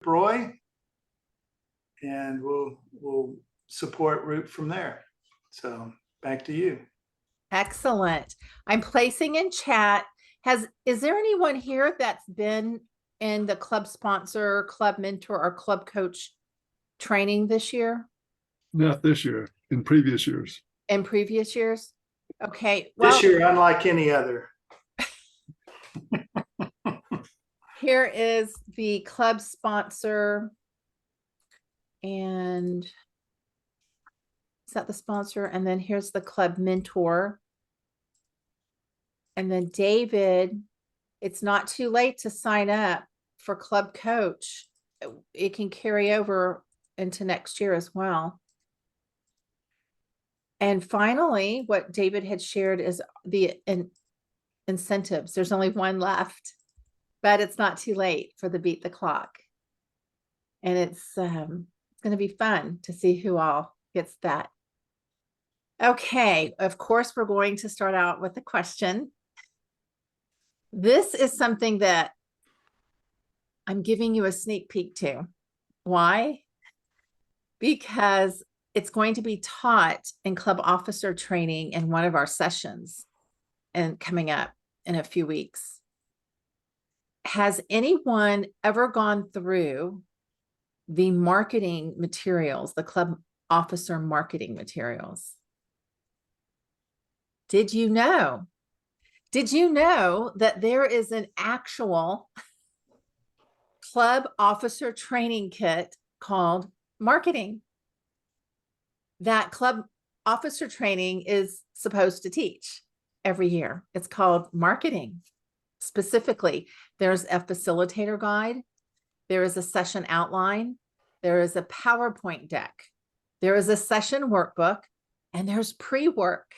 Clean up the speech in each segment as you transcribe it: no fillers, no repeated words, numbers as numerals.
Roy, and we'll support Root from there. So back to you. Excellent. I'm placing in chat. Is there anyone here that's been in the club sponsor, club mentor, or club coach training this year? Not this year, in previous years. In previous years? Okay. Well, This year, unlike any other. here is the club sponsor. And is that the sponsor? And then here's the club mentor. And then David, it's not too late to sign up for club coach. It can carry over into next year as well. And finally, what David had shared is the incentives. There's only one left, but it's not too late for the Beat the Clock. And it's going to be fun to see who all gets that. Okay, of course, we're going to start out with a question. This is something that I'm giving you a sneak peek to. Why? Because it's going to be taught in club officer training in one of our sessions and coming up in a few weeks. Has anyone ever gone through the marketing materials, the club officer marketing materials? Did you know? Did you know that there is an actual club officer training kit called marketing that club officer training is supposed to teach every year? It's called marketing. Specifically, there's a facilitator guide. There is a session outline. There is a PowerPoint deck. There is a session workbook, and there's pre-work.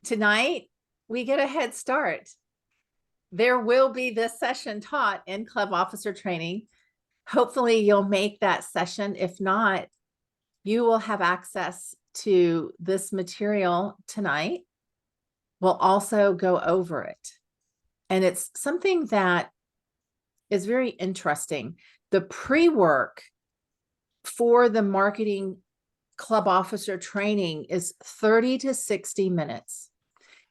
Tonight, we get a head start. There will be this session taught in club officer training. Hopefully, you'll make that session. If not, you will have access to this material tonight. We'll also go over it. And it's something that is very interesting. The pre-work for the marketing club officer training is 30 to 60 minutes.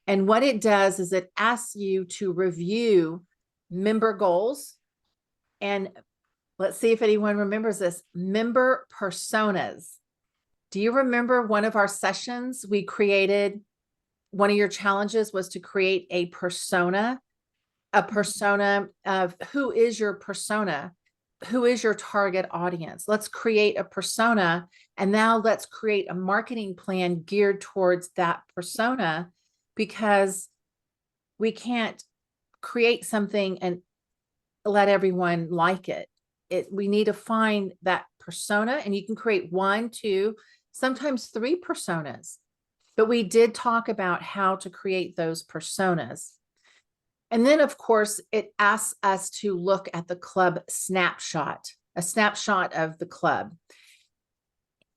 And what it does is it asks you to review member goals. And let's see if anyone remembers this, member personas. Do you remember one of our sessions we created? One of your challenges was to create a persona of who is your persona? Who is your target audience? Let's create a persona. And now let's create a marketing plan geared towards that persona, because we can't create something and let everyone like it. We need to find that persona, and you can create 1, 2, sometimes 3 personas. But we did talk about how to create those personas. And then, of course, it asks us to look at the club snapshot, a snapshot of the club.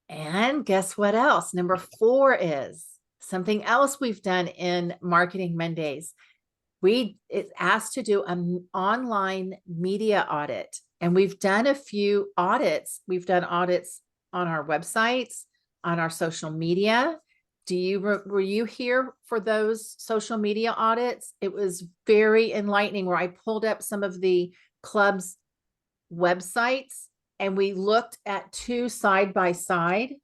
And guess what else? Number 4 is something else we've done in Marketing Mondays. It's asked to do an online media audit. And we've done a few audits. We've done audits on our websites, on our social media. Were you here for those social media audits? It was very enlightening, where I pulled up some of the club's websites and we looked at 2 side by side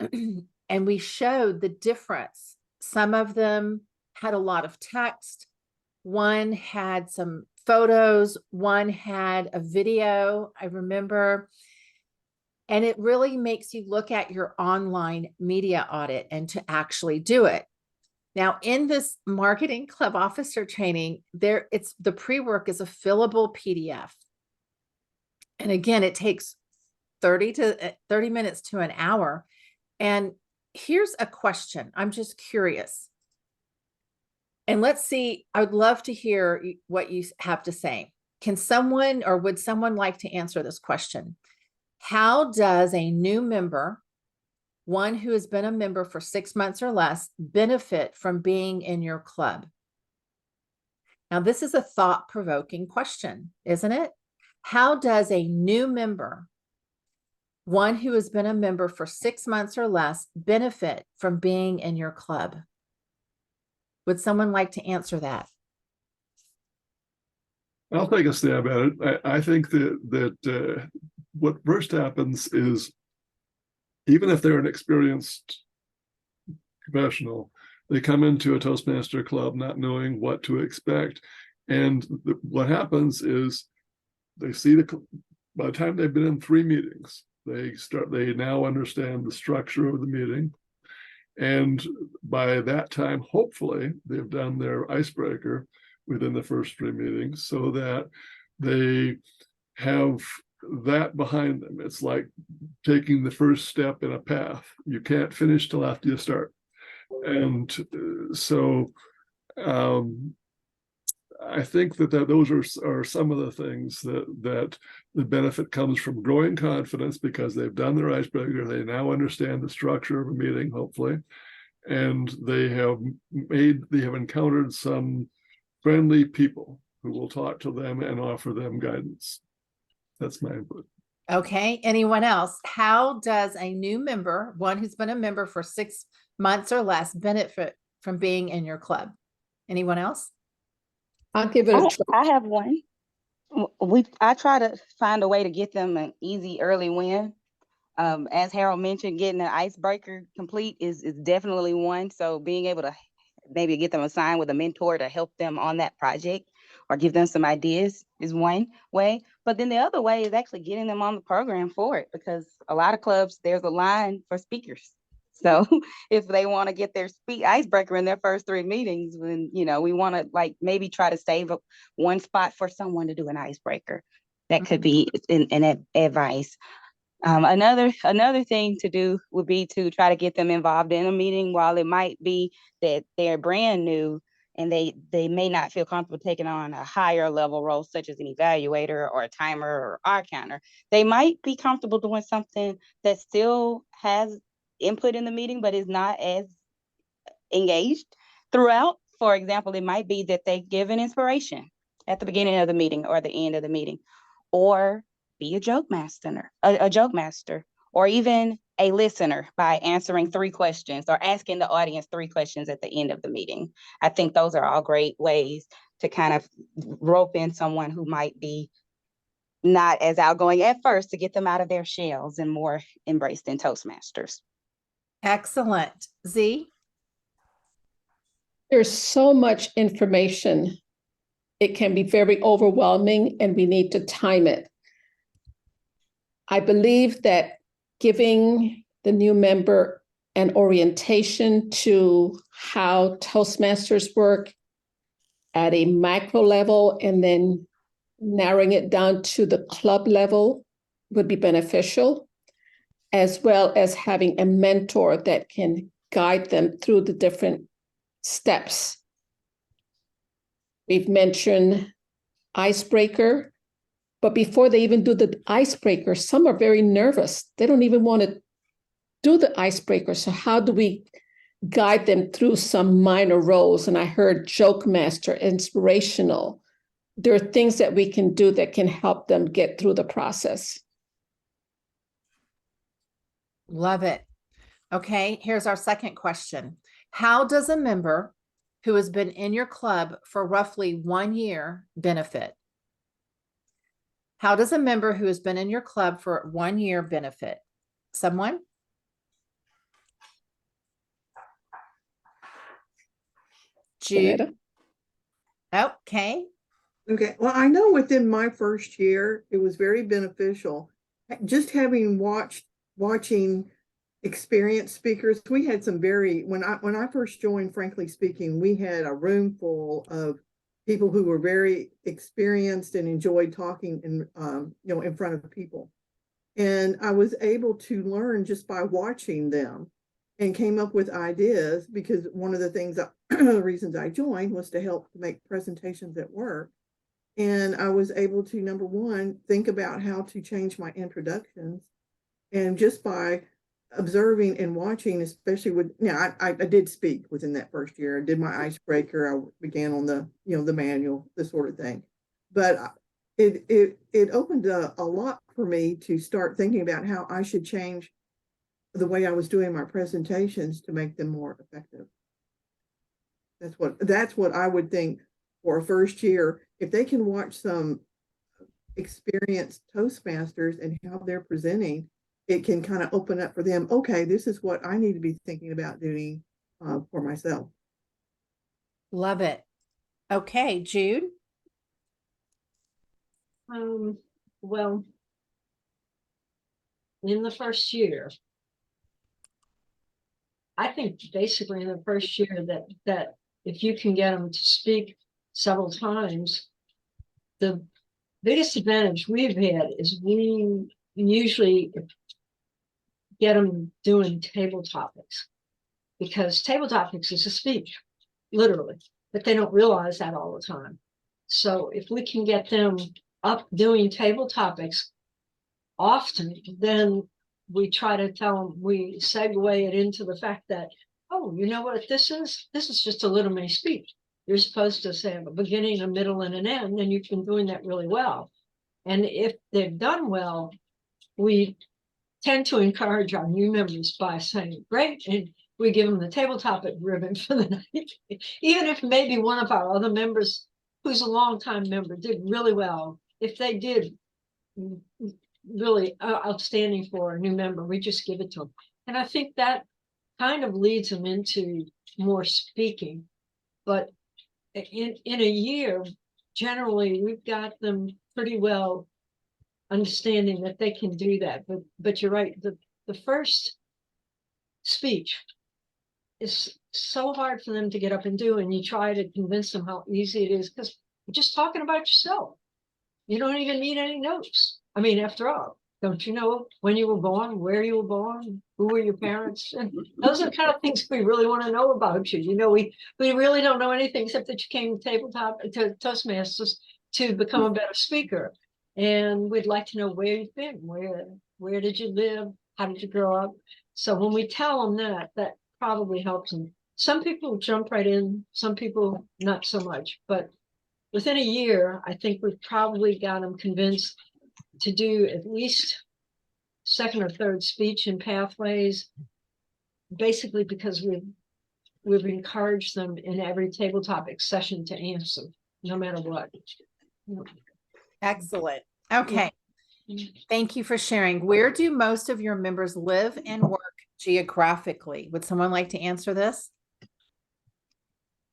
and we showed the difference. Some of them had a lot of text. One had some photos. One had a video, I remember. And it really makes you look at your online media audit and to actually do it. Now, in this marketing club officer training, the pre-work is a fillable PDF. And again, it takes 30 minutes to an hour. And here's a question. I'm just curious. And let's see, I would love to hear what you have to say. Can someone, or would someone like to answer this question? How does a new member, one who has been a member for 6 months or less, benefit from being in your club? Now, this is a thought-provoking question, isn't it? How does a new member, one who has been a member for 6 months or less, benefit from being in your club? Would someone like to answer that? I'll take a stab at it. I think that what first happens is, even if they're an experienced professional, they come into a Toastmaster club not knowing what to expect. And what happens is they see by the time they've been in 3 meetings, they now understand the structure of the meeting. And by that time, hopefully, they've done their icebreaker within the first 3 meetings, so that they have that behind them. It's like taking the first step in a path. You can't finish till after you start. And so I think that those are some of the things that the benefit comes from growing confidence, because they've done their icebreaker. They now understand the structure of a meeting, hopefully, and they have encountered some friendly people who will talk to them and offer them guidance. That's my input. Okay, anyone else? How does a new member, one who's been a member for 6 months or less, benefit from being in your club? Anyone else? I'll give it a try. I have one. I try to find a way to get them an easy early win. As Harold mentioned, getting an icebreaker complete is definitely one. So being able to maybe get them assigned with a mentor to help them on that project or give them some ideas is one way. But then the other way is actually getting them on the program for it, because a lot of clubs, there's a line for speakers. So if they want to get their icebreaker in their first 3 meetings, then, we want to maybe try to save up one spot for someone to do an icebreaker. That could be an advice. Another thing to do would be to try to get them involved in a meeting, while it might be that they're brand new and they may not feel comfortable taking on a higher level role, such as an evaluator or a timer or R counter. They might be comfortable doing something that still has input in the meeting, but is not as engaged throughout. For example, it might be that they give an inspiration at the beginning of the meeting or the end of the meeting, or be a joke master, or even a listener by answering 3 questions or asking the audience 3 questions at the end of the meeting. I think those are all great ways to kind of rope in someone who might be not as outgoing at first, to get them out of their shells and more embraced in Toastmasters. Excellent. Z? There's so much information. It can be very overwhelming, and we need to time it. I believe that giving the new member an orientation to how Toastmasters work at a macro level, and then narrowing it down to the club level, would be beneficial, as well as having a mentor that can guide them through the different steps. We've mentioned icebreaker, but before they even do the icebreaker, some are very nervous. They don't even want to do the icebreaker. So how do we guide them through some minor roles? And I heard joke master, inspirational. There are things that we can do that can help them get through the process. Love it. Okay, here's our second question. How does a member who has been in your club for roughly 1 year benefit? How does a member who has been in your club for 1 year benefit? Someone? Jude? Okay. Okay, well, I know within my first year, it was very beneficial. Just having watching experienced speakers, we had some when I first joined, frankly speaking, we had a room full of people who were very experienced and enjoyed talking in front of people. And I was able to learn just by watching them, and came up with ideas, because one of the things the reasons I joined was to help make presentations at work. And I was able to, number one, think about how to change my introductions. And just by observing and watching, especially I did speak within that first year. I did my icebreaker. I began on the manual, this sort of thing. But it opened a lot for me to start thinking about how I should change the way I was doing my presentations to make them more effective. That's what I would think for a first year. If they can watch some experienced Toastmasters and how they're presenting, it can kind of open up for them. Okay, this is what I need to be thinking about doing for myself. Love it. Okay, Jude. Well, in the first year, I think basically in the first year that if you can get them to speak several times, the biggest advantage we've had is we usually get them doing table topics, because table topics is a speech, literally, but they don't realize that all the time. So if we can get them up doing table topics often, then we try to tell them, we segue it into the fact that, oh, you know what this is? This is just a little mini speech. You're supposed to say a beginning, a middle, and an end, and you've been doing that really well. And if they've done well, we tend to encourage our new members by saying, great, and we give them the table topic ribbon for the night. Even if maybe one of our other members, who's a longtime member, did really well, if they did really outstanding for a new member, we just give it to them. And I think that kind of leads them into more speaking. But in a year, generally, we've got them pretty well understanding that they can do that. But you're right, the first speech is so hard for them to get up and do, and you try to convince them how easy it is, because you're just talking about yourself. You don't even need any notes. I mean, after all, don't you know when you were born, where you were born, who were your parents? And those are the kind of things we really want to know about you. You know, we really don't know anything except that you came tabletop to Toastmasters to become a better speaker. And we'd like to know where you've been, where did you live, how did you grow up? So when we tell them that probably helps them. Some people jump right in, some people not so much, but within a year, I think we've probably got them convinced to do at least second or third speech in pathways, basically because we've encouraged them in every table topic session to answer, no matter what. Excellent. Okay. Thank you for sharing. Where do most of your members live and work geographically? Would someone like to answer this?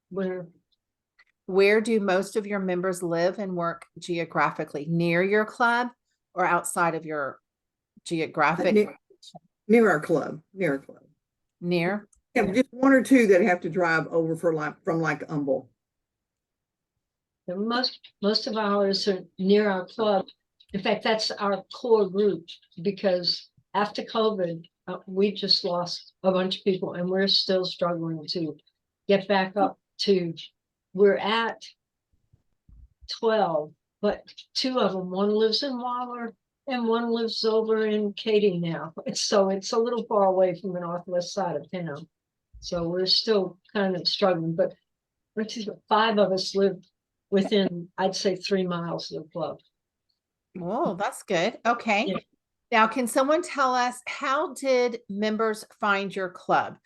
Where do most of your members live and work geographically? Near your club or outside of your geographic? Near our club. Near. Near? Yeah, just one or two that have to drive over from like Humble. Most of ours are near our club. In fact, that's our core group, because after COVID, we just lost a bunch of people, and we're still struggling to get back up to, we're at 12, but 2 of them, one lives in Waller and one lives over in Katy now. So it's a little far away from the northwest side of town. So we're still kind of struggling, but 5 of us live within, I'd say, 3 miles of the club. Oh, that's good. Okay. Yeah. Now, can someone tell us, how did members find your club?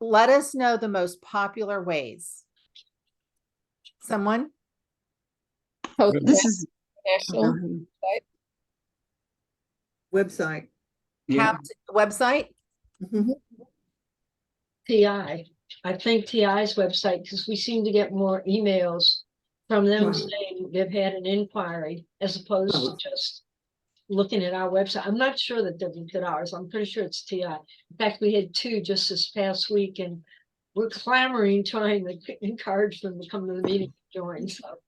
Let us know the most popular ways. Someone? This is National Website. Website? Mhm. TI. I think TI's website, because we seem to get more emails from them saying they've had an inquiry as opposed to just looking at our website. I'm not sure that they've looked at ours. I'm pretty sure it's TI. In fact, we had 2 just this past week, and we're clamoring, trying to encourage them to come to the meeting and join. So.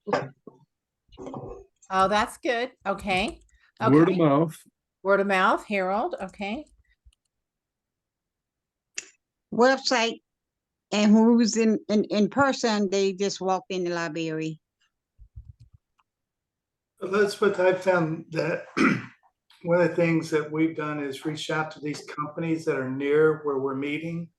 Oh, that's good. Okay. Word of Okay. mouth. Word of mouth, Harold. Okay. Website, and who's in person, they just walk in the library. That's what I've found, that one of the things that we've done is reach out to these companies that are near where we're meeting,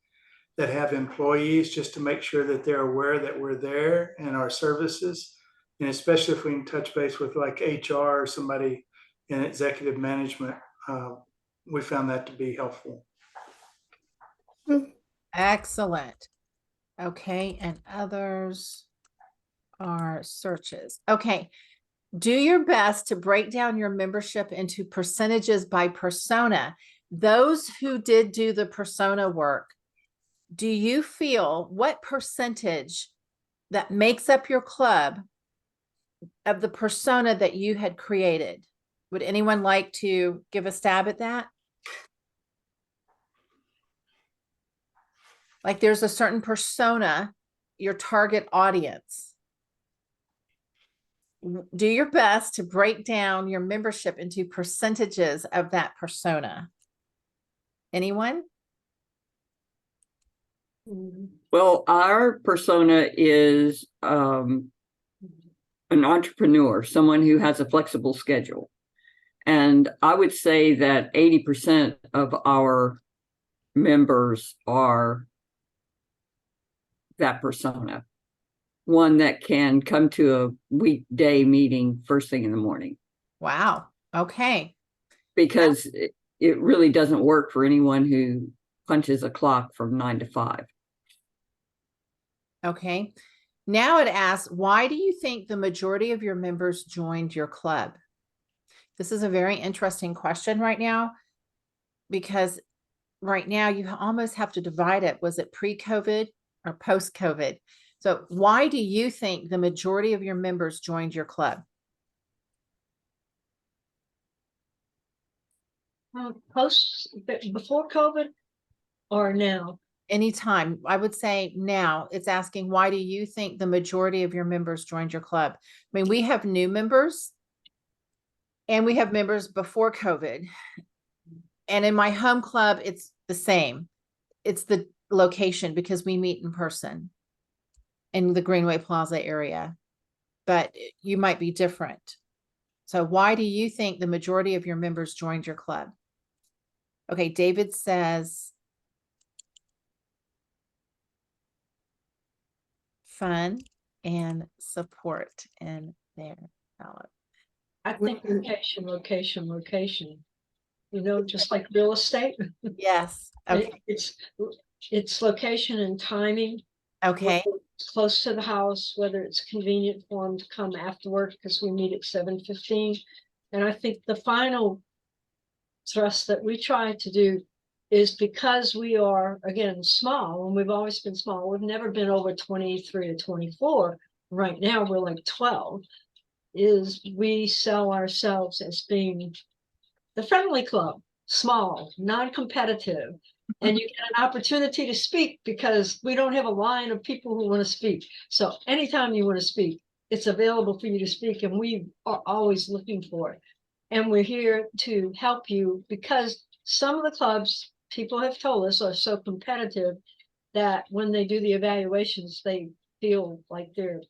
that have employees, just to make sure that they're aware that we're there and our services. And especially if we can touch base with like HR or somebody in executive management, we found that to be helpful. Excellent. Okay, and others are searches. Okay. Do your best to break down your membership into percentages by persona. Those who did do the persona work, do you feel what percentage that makes up your club of the persona that you had created? Would anyone like to give a stab at that? Like there's a certain persona, your target audience. Do your best to break down your membership into percentages of that persona. Anyone? Well, our persona is an entrepreneur, someone who has a flexible schedule. And I would say that 80% of our members are that persona, one that can come to a weekday meeting first thing in the morning. Wow. Okay. Because it really doesn't work for anyone who punches a clock from 9 to 5. Okay. Now it asks, why do you think the majority of your members joined your club? This is a very interesting question right now, because right now you almost have to divide it. Was it pre-COVID or post-COVID? So why do you think the majority of your members joined your club? Before COVID or now? Anytime. I would say now. It's asking, why do you think the majority of your members joined your club? I mean, we have new members and we have members before COVID. And in my home club, it's the same. It's the location because we meet in person in the Greenway Plaza area, but you might be different. So why do you think the majority of your members joined your club? Okay, David says fun and support in their ballot. I think location. You know, just like real estate. Yes. Okay. It's location and timing. Okay. It's close to the house, whether it's convenient for them to come after work because we meet at 7:15. And I think the final thrust that we try to do is, because we are, again, small, and we've always been small. We've never been over 23 or 24. Right now we're like 12. Is we sell ourselves as being the friendly club, small, non-competitive, and you get an opportunity to speak because we don't have a line of people who want to speak. So anytime you want to speak, it's available for you to speak, and we are always looking for it. And we're here to help you, because some of the clubs, people have told us, are so competitive that when they do the evaluations, they feel like they're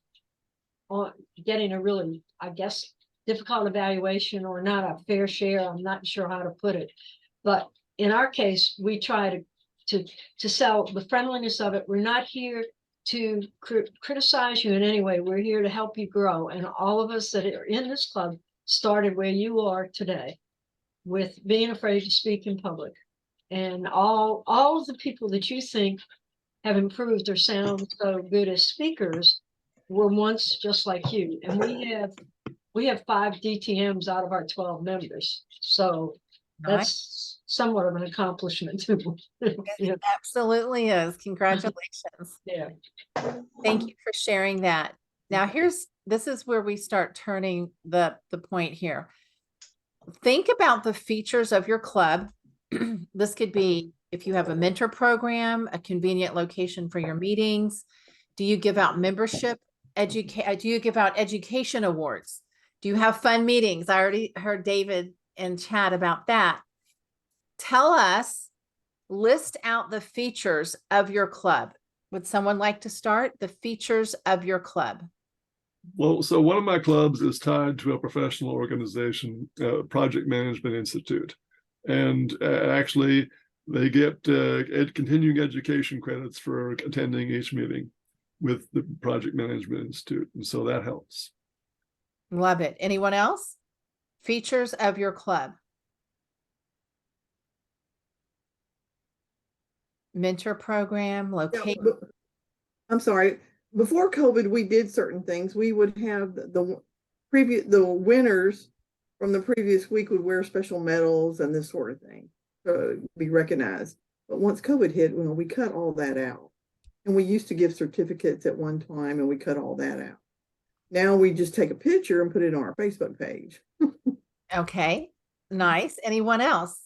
getting a really, I guess, difficult evaluation or not a fair share. I'm not sure how to put it, but in our case, we try to sell the friendliness of it. We're not here to criticize you in any way. We're here to help you grow. And all of us that are in this club started where you are today, with being afraid to speak in public. And all of the people that you think have improved or sound so good as speakers were once just like you. And we have 5 DTMs out of our 12 members. So that's somewhat of an accomplishment too. It absolutely is. Congratulations. Yeah. Thank you for sharing that. Now this is where we start turning the point here. Think about the features of your club. This could be if you have a mentor program, a convenient location for your meetings. Do you give out membership? Do you give out education awards? Do you have fun meetings? I already heard David in chat about that. Tell us, list out the features of your club. Would someone like to start? The features of your club. Well, so one of my clubs is tied to a professional organization, Project Management Institute. And actually, they get continuing education credits for attending each meeting with the Project Management Institute. And so that helps. Love it. Anyone else? Features of your club. Mentor program, Yeah, location. I'm sorry, before COVID, we did certain things. We would have the winners from the previous week would wear special medals and this sort of thing to be recognized. But once COVID hit, we cut all that out. And we used to give certificates at one time and we cut all that out. Now we just take a picture and put it on our Facebook page. Okay, nice. Anyone else?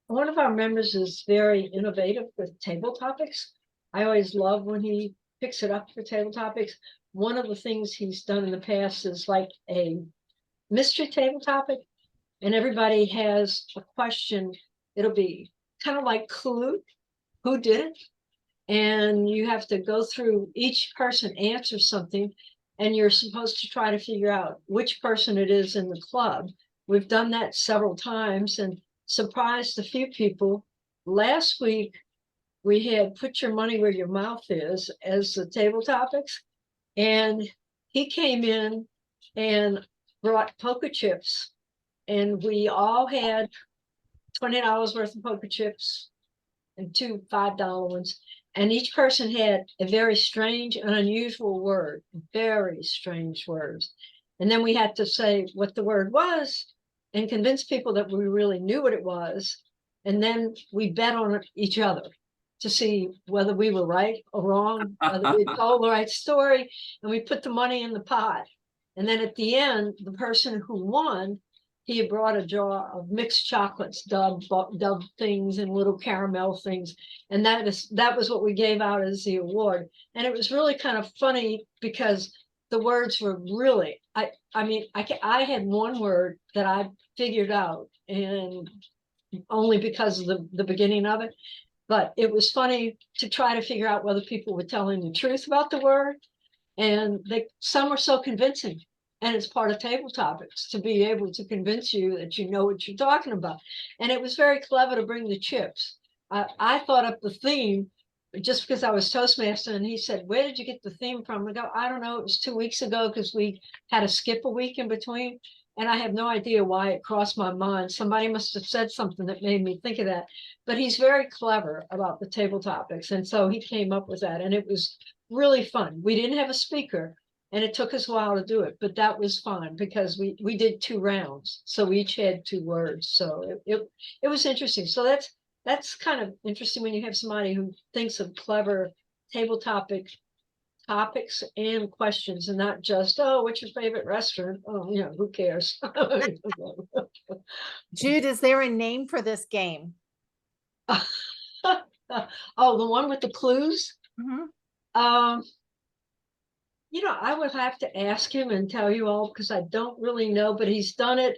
One of our members is very innovative with table topics. I always love when he picks it up for table topics. One of the things he's done in the past is like a mystery table topic, and everybody has a question. It'll be kind of like Clue, who did it? And you have to go through, each person answers something, and you're supposed to try to figure out which person it is in the club. We've done that several times and surprised a few people. Last week, we had put your money where your mouth is as the table topics. And he came in and brought poker chips. And we all had $20 worth of poker chips and 2 $5 ones. And each person had a very strange and unusual word, very strange words. And then we had to say what the word was and convince people that we really knew what it was. And then we bet on each other to see whether we were right or wrong, whether we told the right story, and we put the money in the pot. And then at the end, the person who won, he had brought a jar of mixed chocolates, Dove things and little caramel things. And that was what we gave out as the award. And it was really kind of funny because the words were really, I had one word that I figured out, and only because of the beginning of it. But it was funny to try to figure out whether people were telling the truth about the word. And some were so convincing. And it's part of table topics to be able to convince you that you know what you're talking about. And it was very clever to bring the chips. I thought up the theme just because I was Toastmaster, and he said, "Where did you get the theme from?" I go, "I don't know. It was 2 weeks ago because we had to skip a week in between." And I have no idea why it crossed my mind. Somebody must have said something that made me think of that. But he's very clever about the table topics. And so he came up with that. And it was really fun. We didn't have a speaker, and it took us a while to do it, but that was fun because we did 2 rounds. So we each had 2 words. So it was interesting. So that's kind of interesting when you have somebody who thinks of clever table topics and questions, and not just, "Oh, what's your favorite restaurant?" Oh, who cares? Jude, is there a name for this game? Oh, the one with the clues? Mhm. I would have to ask him and tell you all because I don't really know, but he's done it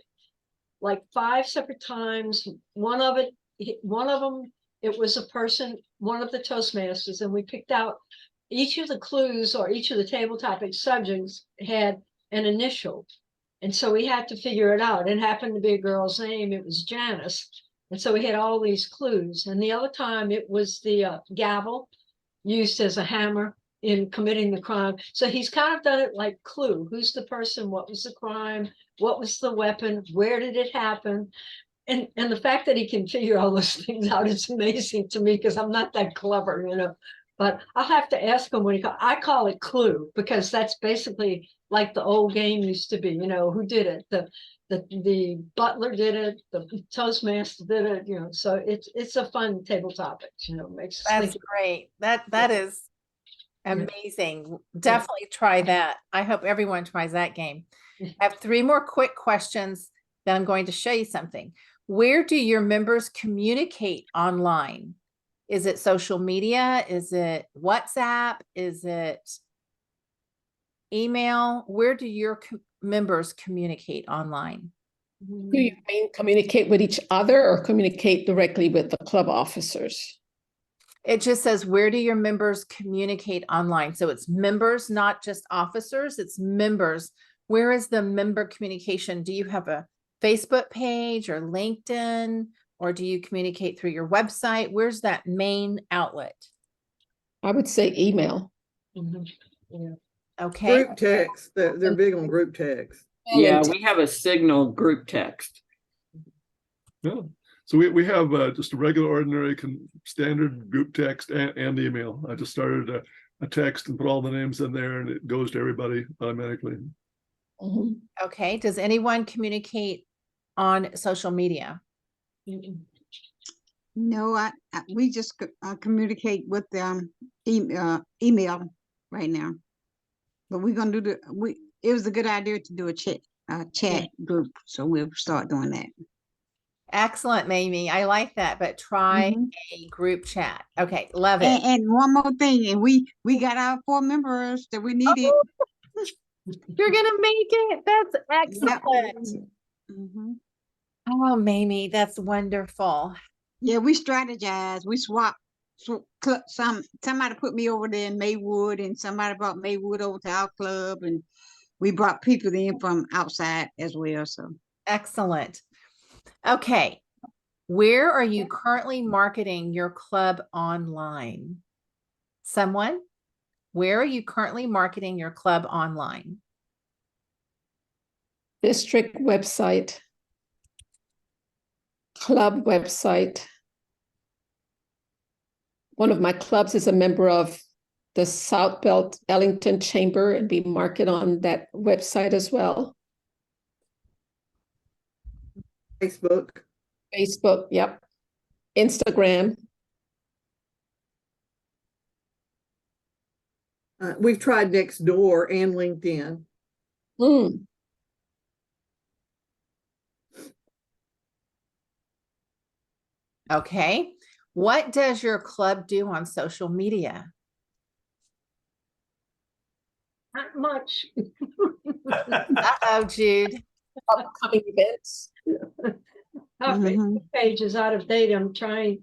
like 5 separate times. One of them, it was a person, one of the Toastmasters, and we picked out each of the clues or each of the table topic subjects had an initial. And so we had to figure it out. It happened to be a girl's name. It was Janice. And so we had all these clues. And the other time it was the gavel used as a hammer in committing the crime. So he's kind of done it like Clue. Who's the person? What was the crime? What was the weapon? Where did it happen? And the fact that he can figure all those things out is amazing to me because I'm not that clever, But I'll have to ask him when I call it Clue because that's basically like the old game used to be, who did it? The butler did it, the Toastmaster did it, so it's a fun table topic, makes us That's think. great. That is amazing. Definitely try that. I hope everyone tries that game. I have 3 more quick questions. Then I'm going to show you something. Where do your members communicate online? Is it social media? Is it WhatsApp? Is it email? Where do your members communicate online? Do you mean communicate with each other or communicate directly with the club officers? It just says, where do your members communicate online? So it's members, not just officers, it's members. Where is the member communication? Do you have a Facebook page or LinkedIn, or do you communicate through your website? Where's that main outlet? I would say email. Mhm. Yeah. Okay, Group text, they're big on group text. Yeah, we have a Signal group text. Yeah. So we have just a regular, ordinary, standard group text and email. I just started a text and put all the names in there, and it goes to everybody automatically. Mhm. okay. Does anyone communicate on social media? No, we just communicate with email right now. But we're gonna do it was a good idea to do a chat group, so we'll start doing that. Excellent, Mamie. I like that, but try Mhm. a group chat. Okay, love it. And one more thing, and we got our 4 members that we needed. You're gonna make it. That's excellent. Mhm. Oh, Mamie, that's wonderful. Yeah, we strategized. We swapped. Somebody put me over there in Maywood, and somebody brought Maywood over to our club, and we brought people in from outside as well. So Excellent. Okay. Where are you currently marketing your club online? Someone? Where are you currently marketing your club online? District website, club website. One of my clubs is a member of the South Belt Ellington Chamber, and we market on that website as well. Facebook. Facebook, yep. Instagram. We've tried Nextdoor and LinkedIn. Mm. Okay. What does your club do on social media? Not much. Uh-oh, Jude. Upcoming events. Our Mhm. Facebook page is out of date. I'm trying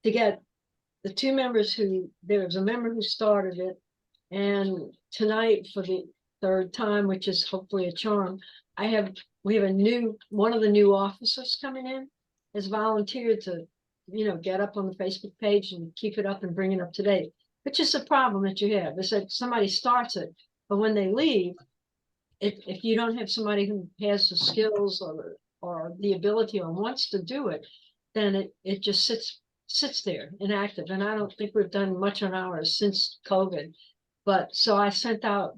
to get the 2 members there was a member who started it. And tonight, for the 3rd time, which is hopefully a charm, we have one of the new officers coming in has volunteered to, get up on the Facebook page and keep it up and bring it up to date, which is the problem that you have, is that somebody starts it, but when they leave, if you don't have somebody who has the skills or the ability or wants to do it, then it just sits there inactive. And I don't think we've done much on ours since COVID. But so I sent out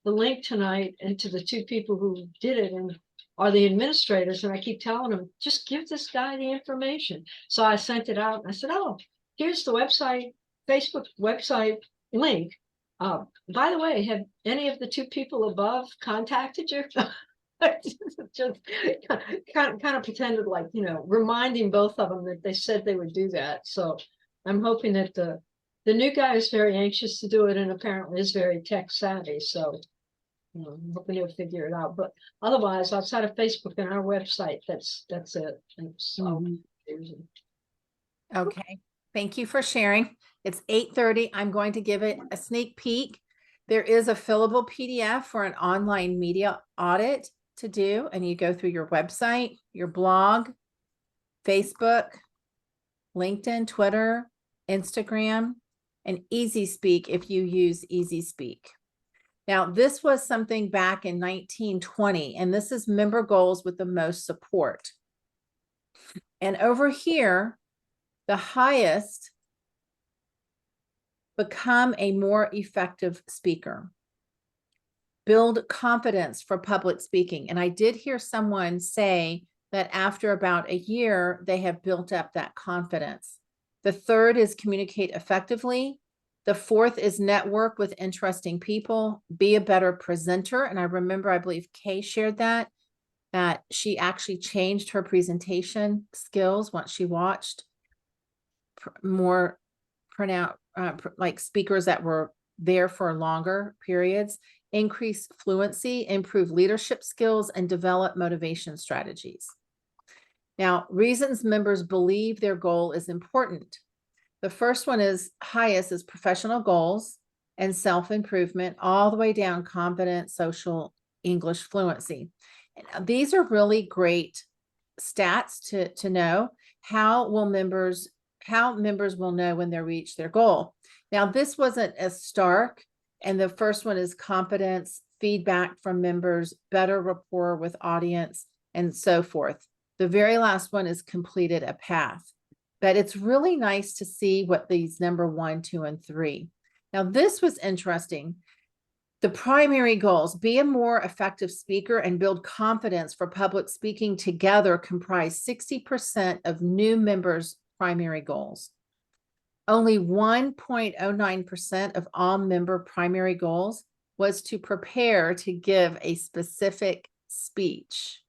the link tonight and to the 2 people who did it and are the administrators. And I keep telling them, just give this guy the information. So I sent it out and I said, oh, here's the website, Facebook website link. By the way, have any of the 2 people above contacted you? Just kind of pretended like, reminding both of them that they said they would do that. So I'm hoping that the new guy is very anxious to do it and apparently is very tech savvy. So I'm hoping he'll figure it out. But otherwise, outside of Facebook and our website, that's it. And so Okay. Thank you for sharing. It's 8:30. I'm going to give it a sneak peek. There is a fillable PDF for an online media audit to do, and you go through your website, your blog, Facebook, LinkedIn, Twitter, Instagram, and Easy Speak if you use Easy Speak. Now, this was something back in 1920, and this is member goals with the most support. And over here, the highest, become a more effective speaker. Build confidence for public speaking. And I did hear someone say that after about a year, they have built up that confidence. The 3rd is communicate effectively. The 4th is network with interesting people, be a better presenter. And I remember, I believe Kay shared that she actually changed her presentation skills once she watched more like speakers that were there for longer periods, increase fluency, improve leadership skills, and develop motivation strategies. Now, reasons members believe their goal is important. The first one is highest is professional goals and self-improvement, all the way down confident social English fluency. And these are really great stats to know how members will know when they reach their goal. Now, this wasn't as stark And the first one is competence, feedback from members, better rapport with audience, and so forth. The very last one is completed a path. But it's really nice to see what these number 1, 2, and 3. Now, this was interesting. The primary goals: be a more effective speaker and build confidence for public speaking together comprise 60% of new members' primary goals. Only 1.09% of all member primary goals was to prepare to give a specific speech.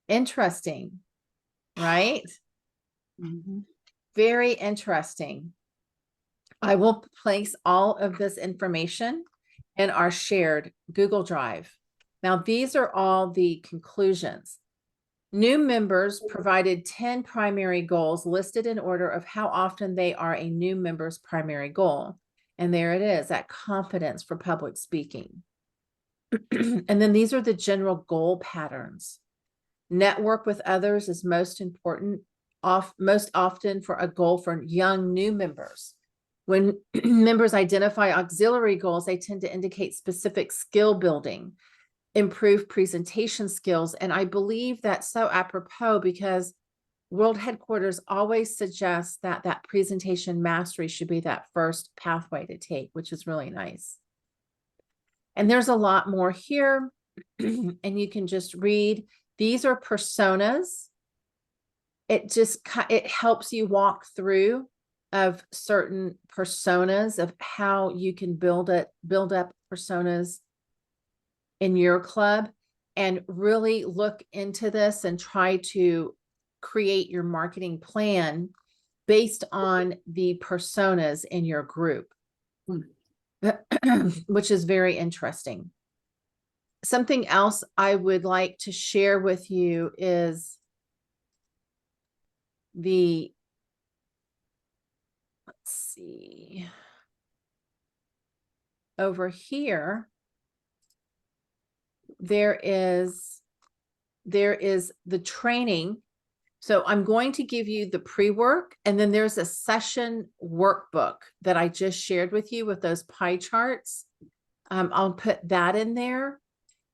Interesting, right? Mhm. Very interesting. I will place all of this information in our shared Google Drive. Now, these are all the conclusions. New members provided 10 primary goals listed in order of how often they are a new member's primary goal. And there it is, that confidence for public speaking. And then these are the general goal patterns. Network with others is most important, most often for a goal for young new members. When members identify auxiliary goals, they tend to indicate specific skill building, improve presentation skills. And I believe that's so apropos because World Headquarters always suggests that that presentation mastery should be that first pathway to take, which is really nice. And there's a lot more here, and you can just read. These are personas. It helps you walk through of certain personas of how you can build up personas in your club, and really look into this and try to create your marketing plan based on the personas in your group, which is very interesting. Something else I would like to share with you is let's see, over here, there is the training. So I'm going to give you the pre-work, and then there's a session workbook that I just shared with you with those pie charts. I'll put that in there.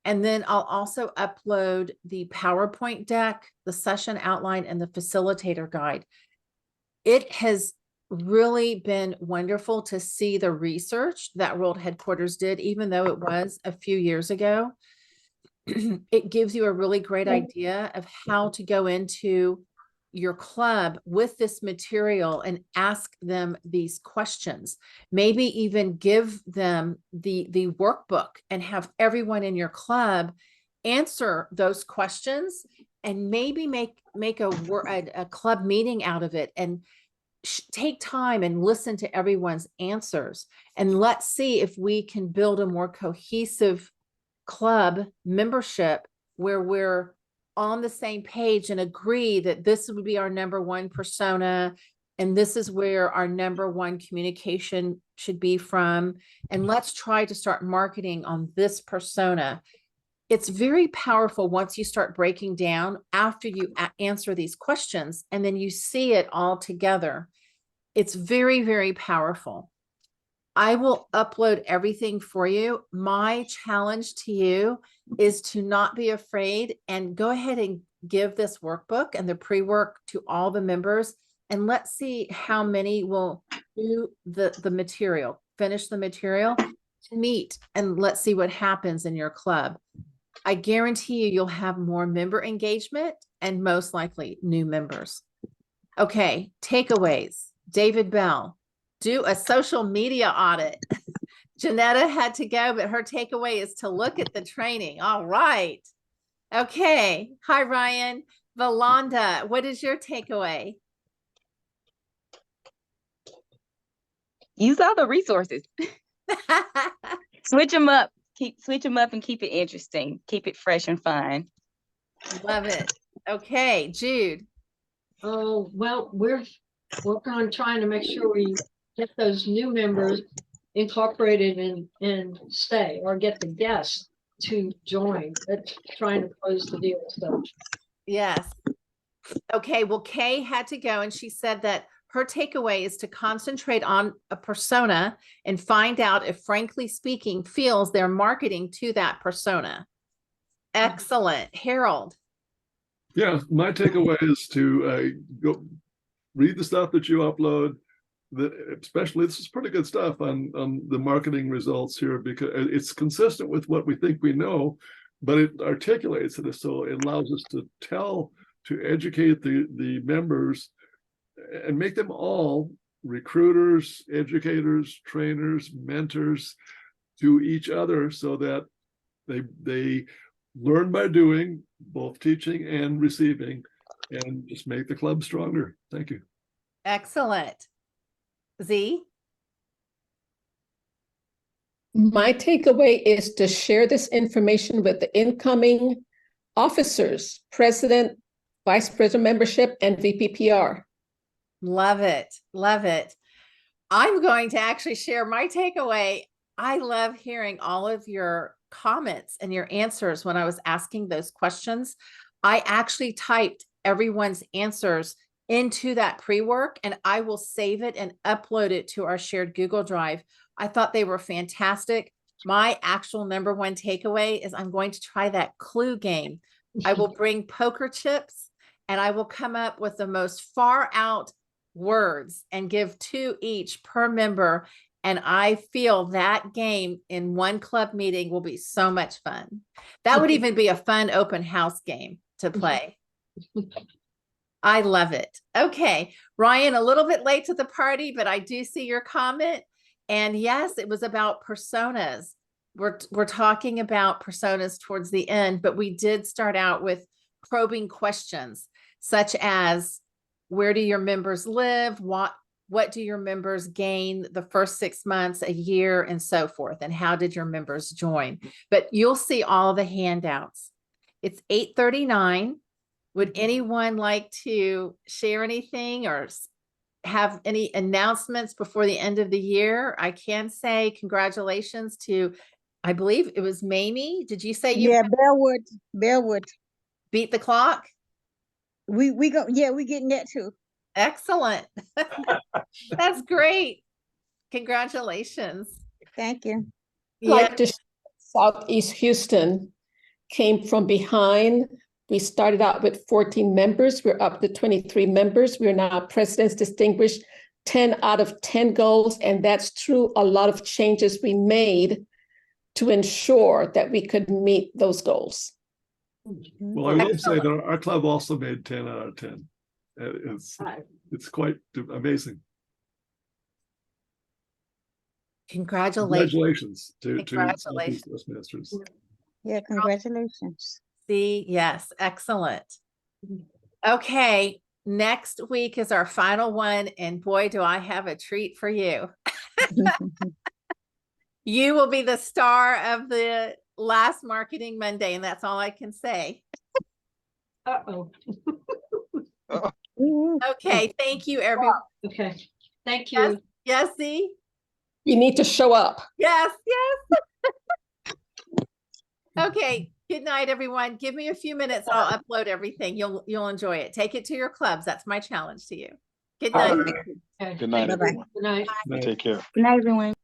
And then I'll also upload the PowerPoint deck, the session outline, and the facilitator guide. It has really been wonderful to see the research that World Headquarters did, even though it was a few years ago. It gives you a really great idea of how to go into your club with this material and ask them these questions. Maybe even give them the workbook and have everyone in your club answer those questions, and maybe make a club meeting out of it, and take time and listen to everyone's answers. And let's see if we can build a more cohesive club membership where we're on the same page and agree that this would be our number 1 persona, and this is where our number 1 communication should be from. And let's try to start marketing on this persona. It's very powerful once you start breaking down after you answer these questions, and then you see it all together. It's very, very powerful. I will upload everything for you. My challenge to you is to not be afraid and go ahead and give this workbook and the pre-work to all the members. And let's see how many will do the material, finish the material, meet, and let's see what happens in your club. I guarantee you'll have more member engagement and most likely new members. Okay, takeaways. David Bell. Do a social media audit. Janetta had to go, but her takeaway is to look at the training. All right. Okay. Hi, Ryan. Valanda, what is your takeaway? Use all the resources. Switch them up. Switch them up and keep it interesting. Keep it fresh and fun. Love it. Okay, Jude. Oh, well, we're working on trying to make sure we get those new members incorporated and stay, or get the guests to join. That's trying to close the deal. So Yes. Okay, well, Kay had to go, and she said that her takeaway is to concentrate on a persona and find out if, frankly speaking, feels they're marketing to that persona. Excellent. Harold. Yeah, my takeaway is to go read the stuff that you upload. Especially, this is pretty good stuff on the marketing results here, because it's consistent with what we think we know, but it articulates it, so it allows us to educate the members and make them all recruiters, educators, trainers, mentors to each other, so that they learn by doing, both teaching and receiving, and just make the club stronger. Thank you. Excellent. Z? My takeaway is to share this information with the incoming officers, president, vice president membership, and VPPR. Love it. Love it. I'm going to actually share my takeaway. I love hearing all of your comments and your answers when I was asking those questions. I actually typed everyone's answers into that pre-work, and I will save it and upload it to our shared Google Drive. I thought they were fantastic. My actual number one takeaway is I'm going to try that clue game. I will bring poker chips and I will come up with the most far out words and give 2 each per member. And I feel that game in one club meeting will be so much fun. That would even be a fun open house game to play. I love it. Okay, Ryan, a little bit late to the party, but I do see your comment. And yes, it was about personas. We're talking about personas towards the end, but we did start out with probing questions, such as, where do your members live? What do your members gain the first 6 months, a year, and so forth? And how did your members join? But you'll see all the handouts. It's 8:39. Would anyone like to share anything or have any announcements before the end of the year? I can say congratulations to, I believe it was Mamie. Did you say you Yeah, Bellwood. beat the clock? We getting that too. Excellent. That's great. Congratulations. Thank you. Like to Southeast Houston came from behind. We started out with 14 members. We're up to 23 members. We're now President's Distinguished, 10 out of 10 goals. And that's through a lot of changes we made to ensure that we could meet those goals. Well, I will say that our club also made 10 out of 10. It's quite amazing. Congratulations. Congratulations to Toastmasters. Yeah, congratulations. See, yes, excellent. Okay, next week is our final one, and boy, do I have a treat for you. You will be the star of the last Marketing Monday, and that's all I can say. Uh-oh. Okay, thank you, everyone. Okay, thank you. Yes, see? You need to show up. Yes. Okay, good night, everyone. Give me a few minutes. I'll upload everything. You'll enjoy it. Take it to your clubs. That's my challenge to you. Good night. Okay. Good night, Bye-bye. everyone. Good night. Night. Take care. Good night, everyone.